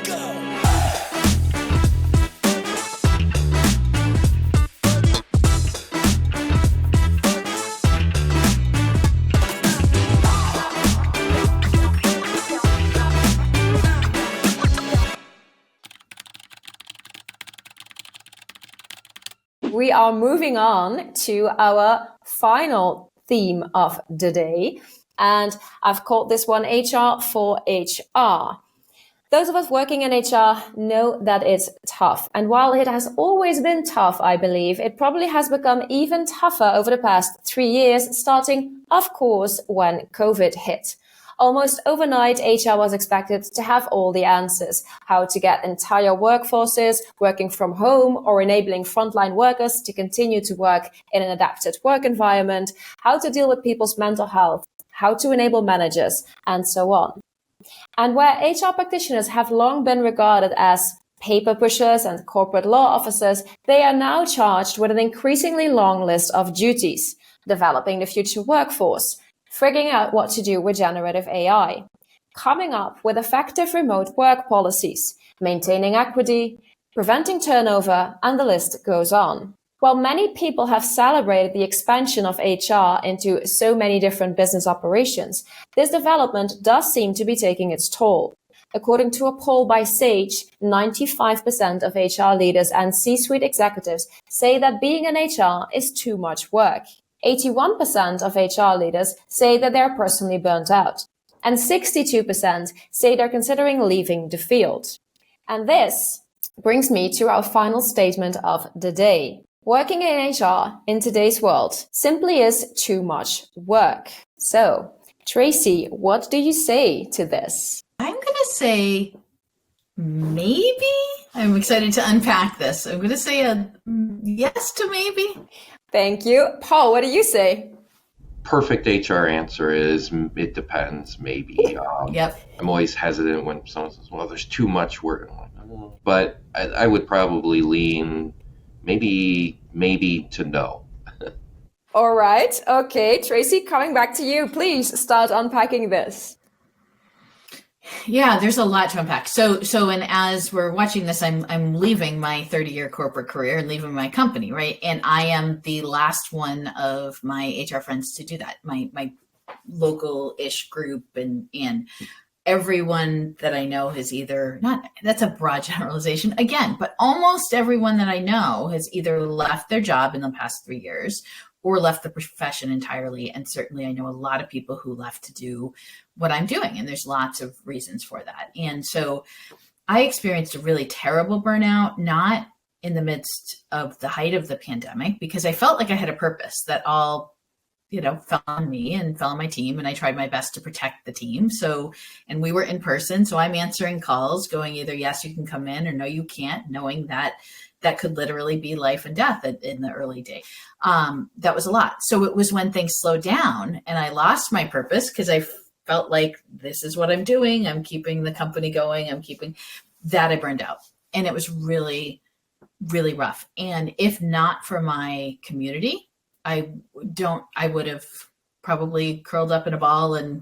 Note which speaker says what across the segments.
Speaker 1: We are moving on to our final theme of the day, and I've called this one HR for HR. Those of us working in HR know that it's tough. And while it has always been tough, I believe, it probably has become even tougher over the past 3 years, starting, of course, when COVID hit. Almost overnight, HR was expected to have all the answers. How to get entire workforces working from home or enabling frontline workers to continue to work in an adapted work environment, how to deal with people's mental health, how to enable managers, and so on. And where HR practitioners have long been regarded as paper pushers and corporate law officers, they are now charged with an increasingly long list of duties: developing the future workforce, figuring out what to do with generative AI, coming up with effective remote work policies, maintaining equity, preventing turnover, and the list goes on. While many people have celebrated the expansion of HR into so many different business operations, this development does seem to be taking its toll. According to a poll by Sage, 95% of HR leaders and C-suite executives say that being in HR is too much work. 81% of HR leaders say that they're personally burnt out, and 62% say they're considering leaving the field. And this brings me to our final statement of the day. Working in HR in today's world simply is too much work. So, Tracy, what do you say to this?
Speaker 2: I'm going to say maybe. I'm excited to unpack this. I'm going to say a yes to maybe.
Speaker 1: Thank you. Paul, what do you say?
Speaker 3: Perfect HR answer is it depends, maybe.
Speaker 2: Yep.
Speaker 3: I'm always hesitant when someone says, well, there's too much work. But I would probably lean maybe to no.
Speaker 1: All right. Okay. Tracy, coming back to you. Please start unpacking this.
Speaker 2: Yeah, there's a lot to unpack. So, and as we're watching this, I'm leaving my 30-year corporate career and leaving my company, right? And I am the last one of my HR friends to do that. My local-ish group and everyone that I know has either not. That's a broad generalization again, but almost everyone that I know has either left their job in the past 3 years or left the profession entirely. And certainly I know a lot of people who left to do what I'm doing. And there's lots of reasons for that. And so I experienced a really terrible burnout, not in the midst of the height of the pandemic, because I felt like I had a purpose that all, fell on me and fell on my team. And I tried my best to protect the team. So, and we were in person. So I'm answering calls going either, yes, you can come in, or no, you can't, knowing that could literally be life and death in the early day. That was a lot. So it was when things slowed down and I lost my purpose because I felt like this is what I'm doing. I'm keeping the company going. I burned out. And it was really, really rough. And if not for my community, I would have probably curled up in a ball and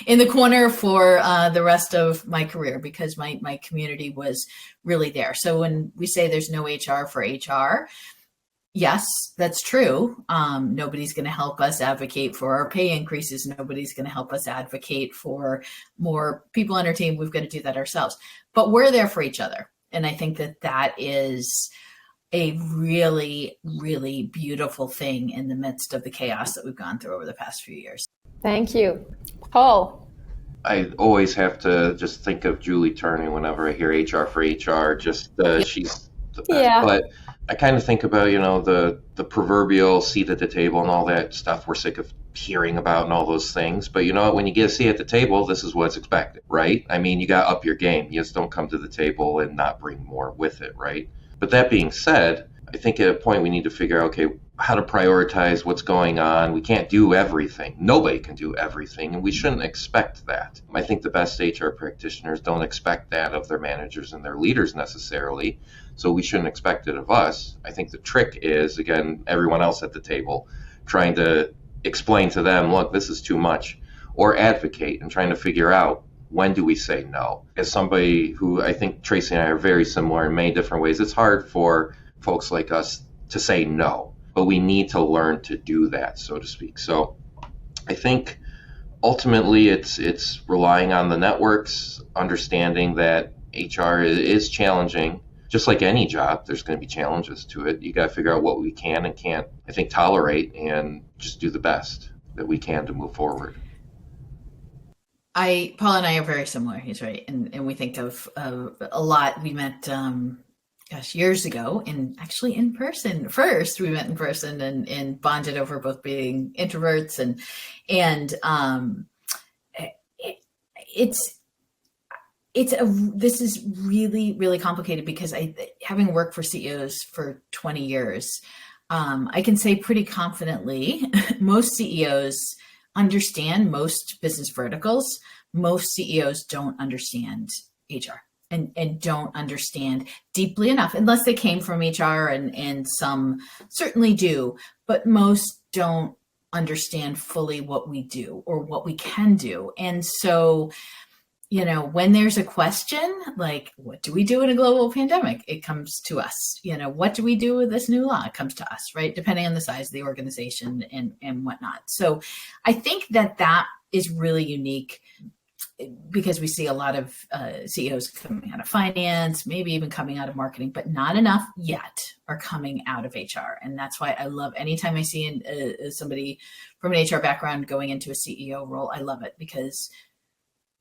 Speaker 2: in the corner for the rest of my career, because my community was really there. So when we say there's no HR for HR, yes, that's true. Nobody's going to help us advocate for our pay increases. Nobody's going to help us advocate for more people on our team. We've got to do that ourselves. But we're there for each other. And I think that is a really, really beautiful thing in the midst of the chaos that we've gone through over the past few years.
Speaker 1: Thank you. Paul?
Speaker 3: I always have to just think of Julie Turner whenever I hear HR for HR. She's the best.
Speaker 1: Yeah.
Speaker 3: But I kind of think about, the proverbial seat at the table and all that stuff we're sick of hearing about and all those things. But you know what? When you get a seat at the table, this is what's expected, right? I mean, you got to up your game. You just don't come to the table and not bring more with it, right? But that being said, I think at a point we need to figure out, okay, how to prioritize what's going on. We can't do everything. Nobody can do everything, and we shouldn't expect that. I think the best HR practitioners don't expect that of their managers and their leaders necessarily, so we shouldn't expect it of us. I think the trick is, again, everyone else at the table, trying to explain to them, look, this is too much, or advocate and trying to figure out When do we say no? As somebody who, I think Tracy and I are very similar in many different ways, it's hard for folks like us to say no, but we need to learn to do that, so to speak. So I think ultimately it's relying on the networks, understanding that HR is challenging. Just like any job, there's going to be challenges to it. You got to figure out what we can and can't, I think, tolerate, and just do the best that we can to move forward.
Speaker 2: Paul and I are very similar. He's right. And we think of a lot. We met, years ago, and actually in person. First, we met in person and bonded over both being introverts this is really, really complicated because having worked for CEOs for 20 years, I can say pretty confidently, most CEOs understand most business verticals. Most CEOs don't understand HR and don't understand deeply enough, unless they came from HR, and some certainly do, but most don't understand fully what we do or what we can do. And so, when there's a question like, what do we do in a global pandemic? It comes to us. What do we do with this new law? It comes to us, right? Depending on the size of the organization and whatnot. So I think that is really unique because we see a lot of CEOs coming out of finance, maybe even coming out of marketing, but not enough yet are coming out of HR. And that's why I love anytime I see somebody from an HR background going into a CEO role, I love it because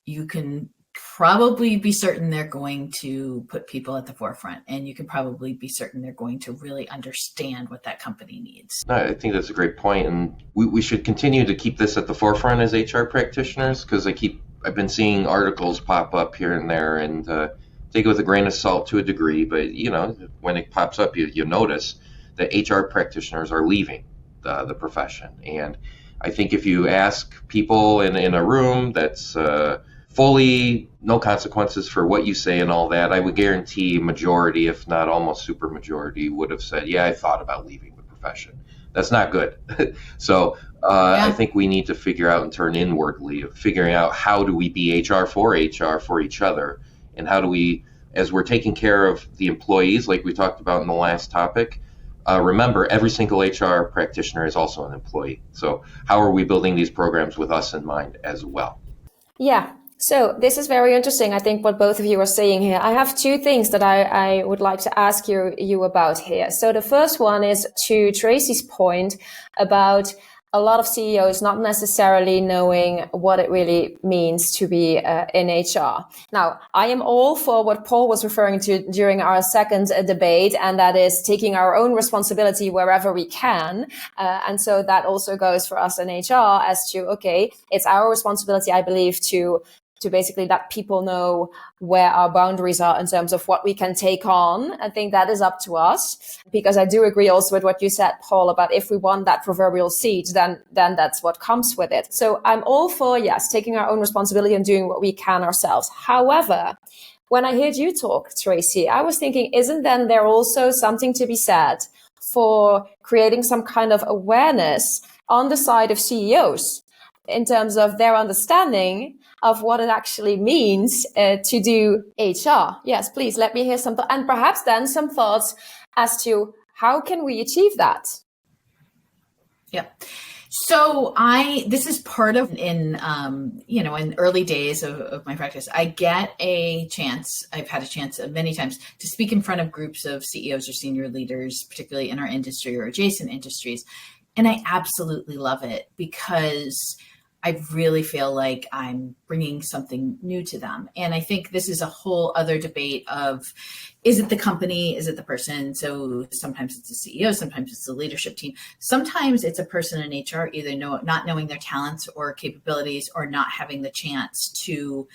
Speaker 2: you can probably be certain they're going to put people at the forefront, and you can probably be certain they're going to really understand what that company needs.
Speaker 3: I think that's a great point, and we should continue to keep this at the forefront as HR practitioners, because I've been seeing articles pop up here and there, and take it with a grain of salt to a degree, but when it pops up, you notice that HR practitioners are leaving the profession. And I think if you ask people in a room that's fully no consequences for what you say and all that, I would guarantee majority, if not almost super majority, would have said, yeah, I thought about leaving the profession. That's not good. So I think we need to figure out and turn inwardly of figuring out how do we be HR for each other, and how do we, as we're taking care of the employees, like we talked about in the last topic, remember every single HR practitioner is also an employee. So how are we building these programs with us in mind as well?
Speaker 1: Yeah. So this is very interesting. I think what both of you are saying here. I have two things that I would like to ask you about here. So the first one is to Tracy's point about a lot of CEOs not necessarily knowing what it really means to be in HR. Now, I am all for what Paul was referring to during our second debate, and that is taking our own responsibility wherever we can. And so that also goes for us in HR as to, okay, it's our responsibility, I believe, to basically let people know where our boundaries are in terms of what we can take on. I think that is up to us, because I do agree also with what you said, Paul, about if we want that proverbial seat, then that's what comes with it. So I'm all for, yes, taking our own responsibility and doing what we can ourselves. However, when I heard you talk, Tracy, I was thinking, isn't then there also something to be said for creating some kind of awareness on the side of CEOs in terms of their understanding of what it actually means to do HR? Yes, please let me hear some, and perhaps then some thoughts as to how can we achieve that?
Speaker 2: Yeah. So this is part of in early days of my practice, I've had a chance many times to speak in front of groups of CEOs or senior leaders, particularly in our industry or adjacent industries. And I absolutely love it because I really feel like I'm bringing something new to them. And I think this is a whole other debate of, is it the company? Is it the person? So sometimes it's the CEO, sometimes it's the leadership team. Sometimes it's a person in HR, either not knowing their talents or capabilities, or not having the chance to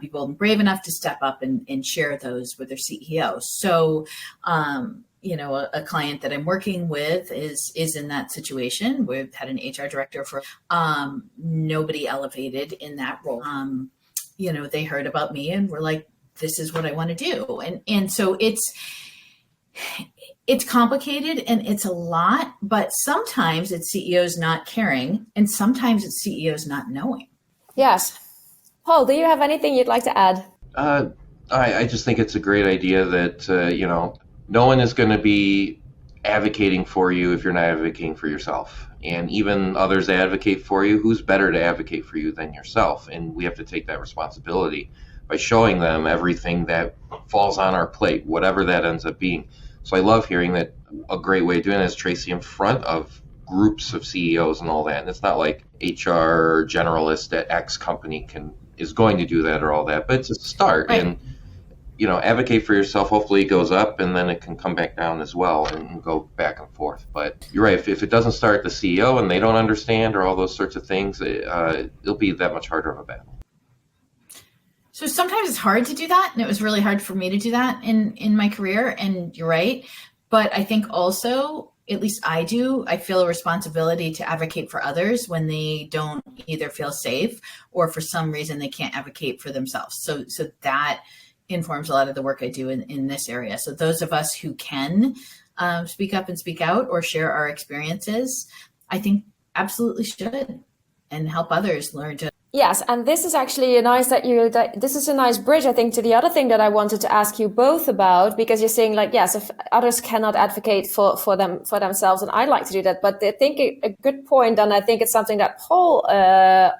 Speaker 2: be bold and brave enough to step up and share those with their CEO. So, a client that I'm working with is in that situation. We've had an HR director for nobody elevated in that role. They heard about me and were like, this is what I want to do. And so it's complicated and it's a lot, but sometimes it's CEOs not caring and sometimes it's CEOs not knowing.
Speaker 1: Yes. Paul, do you have anything you'd like to add?
Speaker 3: I just think it's a great idea that, no one is going to be advocating for you if you're not advocating for yourself. And even others advocate for you. Who's better to advocate for you than yourself? And we have to take that responsibility by showing them everything that falls on our plate, whatever that ends up being. So I love hearing that. A great way of doing it is Tracy in front of groups of CEOs and all that. And it's not like HR generalist at X company is going to do that or all that, but it's a start. Right. And advocate for yourself. Hopefully it goes up and then it can come back down as well and go back and forth. But you're right. If it doesn't start at the CEO and they don't understand or all those sorts of things, it'll be that much harder of a battle.
Speaker 2: So sometimes it's hard to do that. And it was really hard for me to do that in my career. And you're right. But I think also, at least I feel a responsibility to advocate for others when they don't either feel safe or for some reason they can't advocate for themselves. So that informs a lot of the work I do in this area. So those of us who can speak up and speak out or share our experiences, I think absolutely should, and help others learn to.
Speaker 1: Yes, and this is actually this is a nice bridge, I think, to the other thing that I wanted to ask you both about, because you're saying like, yes, if others cannot advocate for themselves, and I'd like to do that, but I think a good point, and I think it's something that Paul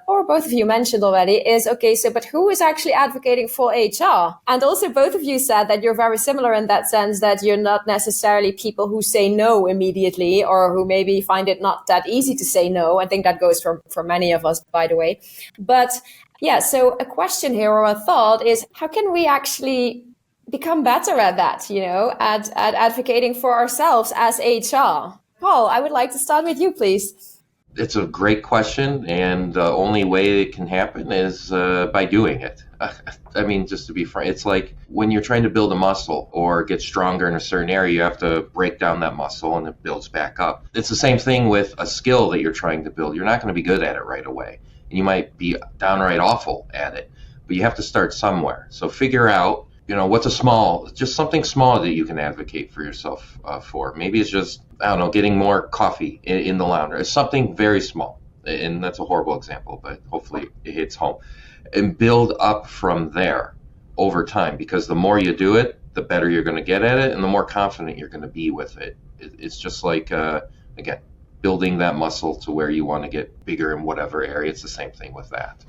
Speaker 1: or both of you mentioned already, is okay, so but who is actually advocating for HR? And also both of you said that you're very similar in that sense, that you're not necessarily people who say no immediately or who maybe find it not that easy to say no. I think that goes for many of us, by the way. But yeah, so a question here or a thought is, how can we actually become better at that, at advocating for ourselves as HR? Paul, I would like to start with you, please.
Speaker 3: It's a great question, and the only way it can happen is by doing it. I mean, just to be frank, it's like when you're trying to build a muscle or get stronger in a certain area, you have to break down that muscle and it builds back up. It's the same thing with a skill that you're trying to build. You're not going to be good at it right away. And you might be downright awful at it, but you have to start somewhere. So figure out, what's just something small that you can advocate for yourself for. Maybe it's just, getting more coffee in the laundry. It's something very small. And that's a horrible example, but hopefully it hits home. And build up from there over time, because the more you do it, the better you're going to get at it and the more confident you're going to be with it. It's just like, again, building that muscle to where you want to get bigger in whatever area. It's the same thing with that.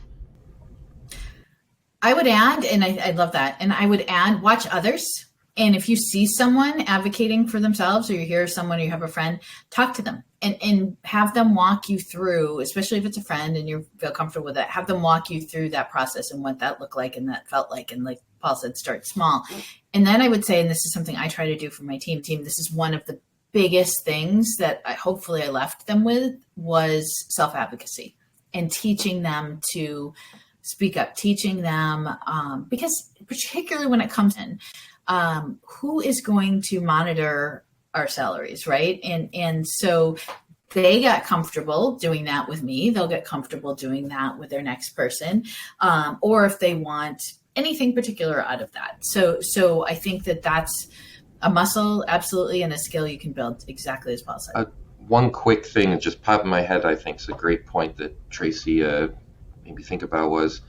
Speaker 2: I would add, and I love that, and I would add, watch others. And if you see someone advocating for themselves, or you hear someone, or you have a friend, talk to them and have them walk you through, especially if it's a friend and you feel comfortable with it, have them walk you through that process and what that looked like and that felt like. And like Paul said, start small. And then I would say, and this is something I try to do for my team, this is one of the biggest things that hopefully I left them with, was self-advocacy and teaching them to speak up, teaching them, because particularly when it comes in, who is going to monitor our salaries, right? And so they got comfortable doing that with me. They'll get comfortable doing that with their next person, or if they want anything particular out of that. So I think that's a muscle, absolutely, and a skill you can build, exactly as Paul said.
Speaker 3: One quick thing that just popped in my head, I think is a great point that Tracy made me think about was,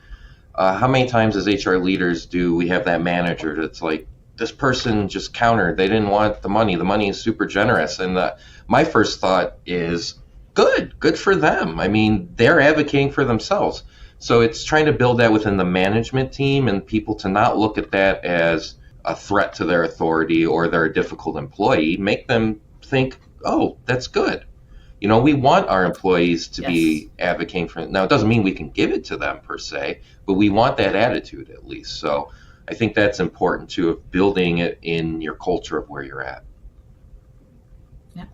Speaker 3: how many times as HR leaders do we have that manager that's like, this person just countered, they didn't want the money is super generous. And my first thought is, good for them. I mean, they're advocating for themselves. So it's trying to build that within the management team and people to not look at that as a threat to their authority or they're a difficult employee. Make them think, oh, that's good. We want our employees to be advocating for it. Now, it doesn't mean we can give it to them per se, but we want that attitude at least. So I think that's important too, of building it in your culture of where you're at.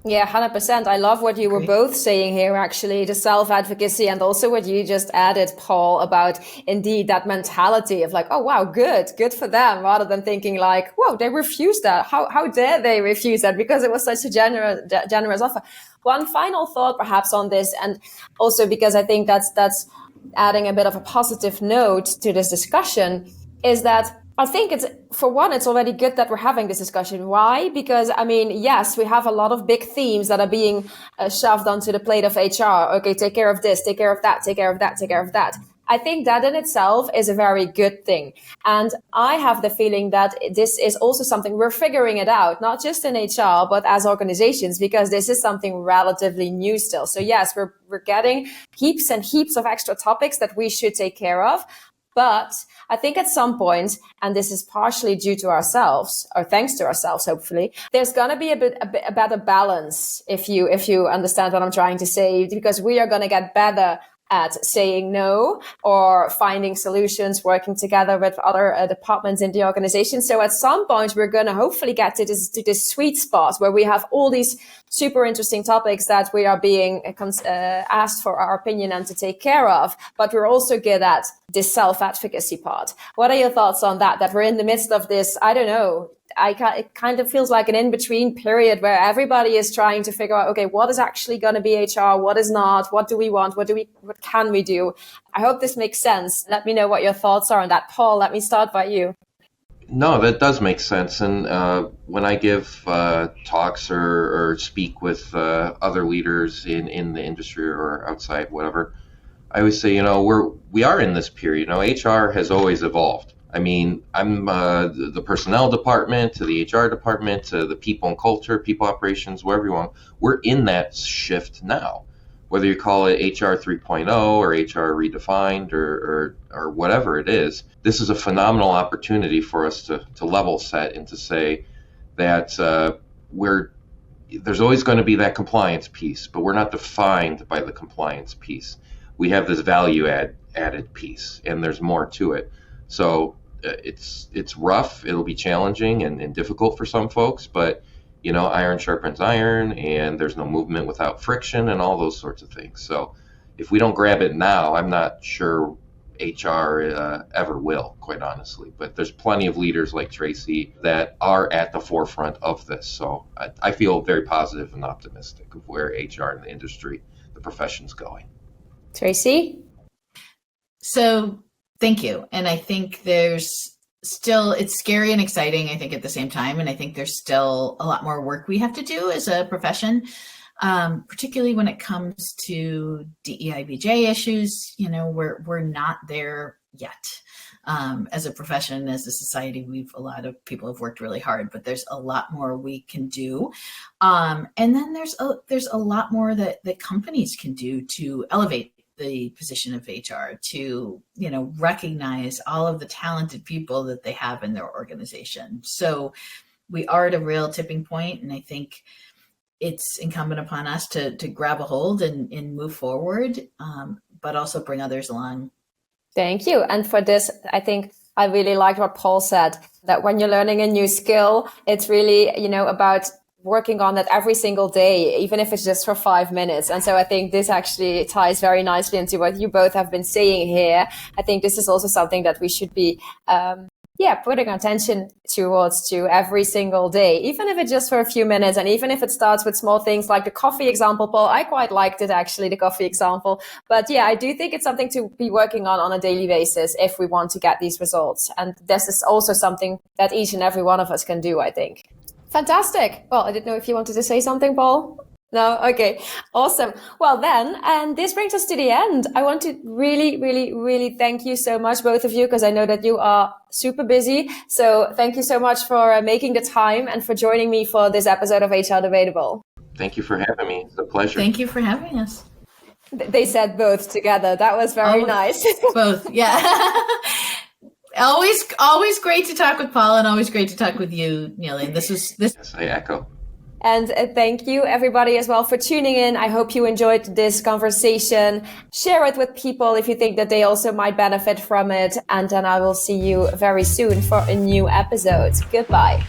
Speaker 1: Yeah, 100%. I love what you were both saying here, actually, the self-advocacy, and also what you just added, Paul, about indeed that mentality of like, oh, wow, good for them, rather than thinking like, whoa, they refused that. How dare they refuse that? Because it was such a generous offer. One final thought perhaps on this, and also because I think that's adding a bit of a positive note to this discussion, is that I think it's already good that we're having this discussion. Why? Because, I mean, yes, we have a lot of big themes that are being shoved onto the plate of HR. Okay, take care of this, take care of that, take care of that, take care of that. I think that in itself is a very good thing. And I have the feeling that this is also something we're figuring it out, not just in HR, but as organizations, because this is something relatively new still. So yes, we're getting heaps and heaps of extra topics that we should take care of. But I think at some point, and this is partially due to ourselves, or thanks to ourselves, hopefully, there's going to be a better balance, if you understand what I'm trying to say, because we are going to get better at saying no or finding solutions, working together with other departments in the organization. So at some point, we're going to hopefully get to this sweet spot where we have all these super interesting topics that we are being asked for our opinion and to take care of. But we're also good at this self-advocacy part. What are your thoughts on that? That we're in the midst of this, I don't know, it kind of feels like an in-between period where everybody is trying to figure out, okay, what is actually going to be HR? What is not? What do we want? What can we do? I hope this makes sense. Let me know what your thoughts are on that. Paul, let me start by you.
Speaker 3: No, that does make sense. And when I give talks or speak with other leaders in the industry or outside, whatever, I always say, we are in this period. HR has always evolved. I mean, I'm the personnel department to the HR department to the people and culture, people operations, wherever you want. We're in that shift now. Whether you call it HR 3.0 or HR redefined or whatever it is, this is a phenomenal opportunity for us to level set and to say that there's always going to be that compliance piece, but we're not defined by the compliance piece. We have this value added piece, and there's more to it. So it's rough. It'll be challenging and difficult for some folks, but iron sharpens iron, and there's no movement without friction and all those sorts of things. So if we don't grab it now, I'm not sure HR ever will, quite honestly. But there's plenty of leaders like Tracy that are at the forefront of this. So I feel very positive and optimistic of where HR in the industry, the profession's going.
Speaker 1: Tracy?
Speaker 2: So thank you. And I think it's scary and exciting, I think, at the same time. And I think there's still a lot more work we have to do as a profession, particularly when it comes to DEI/BJ issues. We're not there yet. As a profession, as a society, a lot of people have worked really hard, but there's a lot more we can do. And then there's a lot more that companies can do to elevate the position of HR, to recognize all of the talented people that they have in their organization. So we are at a real tipping point, and I think it's incumbent upon us to grab a hold and move forward, but also bring others along.
Speaker 1: Thank you. And for this, I think I really liked what Paul said, that when you're learning a new skill, it's really, about working on that every single day, even if it's just for 5 minutes. And so I think this actually ties very nicely into what you both have been saying here. I think this is also something that we should be putting attention towards to every single day, even if it's just for a few minutes, and even if it starts with small things like the coffee example, Paul. I quite liked it, actually, the coffee example. But yeah, I do think it's something to be working on a daily basis if we want to get these results. And this is also something that each and every one of us can do, I think. Fantastic. Well, I didn't know if you wanted to say something, Paul. No? Okay. Awesome. Well then, and this brings us to the end. I want to really, really, really thank you so much, both of you, because I know that you are super busy. So thank you so much for making the time and for joining me for this episode of HR Debatable.
Speaker 3: Thank you for having me. It's a pleasure.
Speaker 2: Thank you for having us.
Speaker 1: They said both together. That was very nice.
Speaker 2: Both. Yeah. Always great to talk with Paul, and always great to talk with you, Neely.
Speaker 3: Yes, I echo.
Speaker 1: And thank you, everybody, as well, for tuning in. I hope you enjoyed this conversation. Share it with people if you think that they also might benefit from it. And then I will see you very soon for a new episode. Goodbye.